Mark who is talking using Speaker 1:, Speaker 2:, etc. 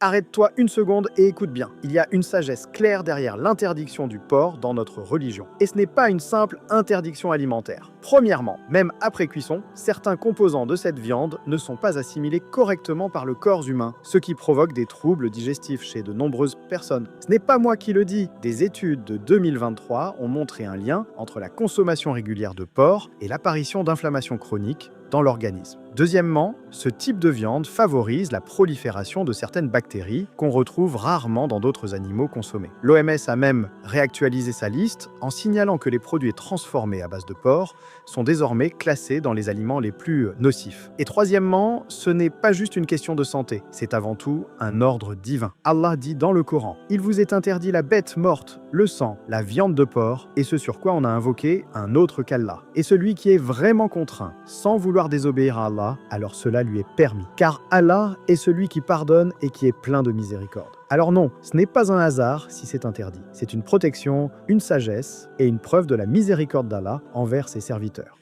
Speaker 1: Arrête-toi une seconde et écoute bien. Il y a une sagesse claire derrière l'interdiction du porc dans notre religion. Et ce n'est pas une simple interdiction alimentaire. Premièrement, même après cuisson, certains composants de cette viande ne sont pas assimilés correctement par le corps humain, ce qui provoque des troubles digestifs chez de nombreuses personnes. Ce n'est pas moi qui le dis. Des études de 2023 ont montré un lien entre la consommation régulière de porc et l'apparition d'inflammations chroniques dans l'organisme. Deuxièmement, ce type de viande favorise la prolifération de certaines bactéries qu'on retrouve rarement dans d'autres animaux consommés. L'OMS a même réactualisé sa liste en signalant que les produits transformés à base de porc sont désormais classés dans les aliments les plus nocifs. Et troisièmement, ce n'est pas juste une question de santé, c'est avant tout un ordre divin. Allah dit dans le Coran: « Il vous est interdit la bête morte, le sang, la viande de porc, et ce sur quoi on a invoqué un autre qu'Allah. Et celui qui est vraiment contraint, sans vouloir désobéir à Allah, alors cela lui est permis. Car Allah est celui qui pardonne et qui est plein de miséricorde. » Alors non, ce n'est pas un hasard si c'est interdit. C'est une protection, une sagesse et une preuve de la miséricorde d'Allah envers ses serviteurs.